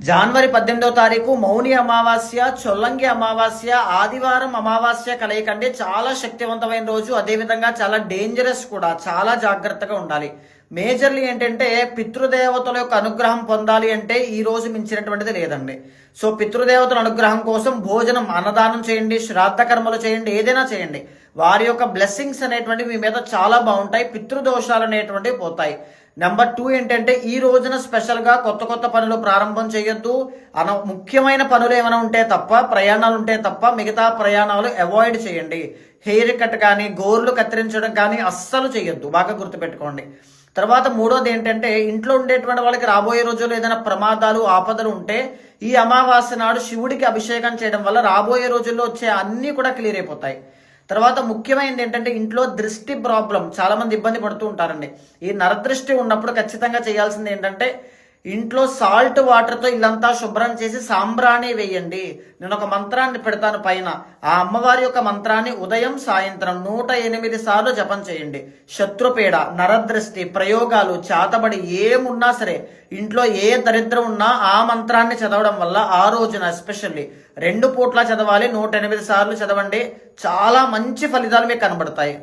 జనవరి 18వ తారీఖు మౌని అమావాస్య, చొల్లంగి అమావాస్య, ఆదివారం అమావాస్య కలయికండి. చాలా శక్తివంతమైన రోజు, అదేవిధంగా చాలా డేంజరస్ కూడా. చాలా జాగ్రత్తగా ఉండాలి. మేజర్లీ ఏంటంటే పితృదేవతల యొక్క అనుగ్రహం పొందాలి అంటే ఈ రోజు మించినటువంటిది లేదండి. సో పితృదేవతల అనుగ్రహం కోసం భోజనం, అన్నదానం చేయండి, శ్రాద్ధ కర్మలు చేయండి, ఏదైనా చేయండి. వారి యొక్క బ్లెస్సింగ్స్ అనేటువంటివి మీ మీద చాలా బాగుంటాయి. పితృదోషాలు అనేటువంటివి పోతాయి. నెంబర్ 2 ఏంటంటే ఈ రోజున స్పెషల్గా కొత్త పనులు ప్రారంభం చేయొద్దు. ముఖ్యమైన పనులు ఏమైనా ఉంటే తప్ప, ప్రయాణాలు ఉంటే తప్ప మిగతా ప్రయాణాలు అవాయిడ్ చేయండి. హెయిర్ కట్ కానీ, గోర్లు కత్తిరించడం కానీ అస్సలు చేయొద్దు. బాగా గుర్తుపెట్టుకోండి. తర్వాత 3వది ఏంటంటే ఇంట్లో ఉండేటువంటి వాళ్ళకి రాబోయే రోజుల్లో ఏదైనా ప్రమాదాలు, ఆపదలు ఉంటే ఈ అమావాస్య నాడు శివుడికి అభిషేకం చేయడం వల్ల రాబోయే రోజుల్లో వచ్చే అన్నీ కూడా క్లియర్ అయిపోతాయి. తర్వాత ముఖ్యమైనది ఏంటంటే ఇంట్లో దృష్టి ప్రాబ్లం, చాలా మంది ఇబ్బంది పడుతూ ఉంటారండి. ఈ నరదృష్టి ఉన్నప్పుడు ఖచ్చితంగా చేయాల్సింది ఏంటంటే ఇంట్లో సాల్ట్ వాటర్తో ఇల్లంతా శుభ్రం చేసి సాంబ్రాణి వేయండి. నేను ఒక మంత్రాన్ని పెడతాను పైన. ఆ అమ్మవారి యొక్క మంత్రాన్ని ఉదయం సాయంత్రం 108 సార్లు జపం చేయండి. శత్రుపీడ, నరదృష్టి, ప్రయోగాలు, చాతబడి ఏమున్నా సరే, ఇంట్లో ఏ దరిద్రం ఉన్నా ఆ మంత్రాన్ని చదవడం వల్ల ఆ రోజున ఎస్పెషల్లీ 2 పూట్ల చదవాలి. 108 సార్లు చదవండి. చాలా మంచి ఫలితాలు మీకు కనబడతాయి.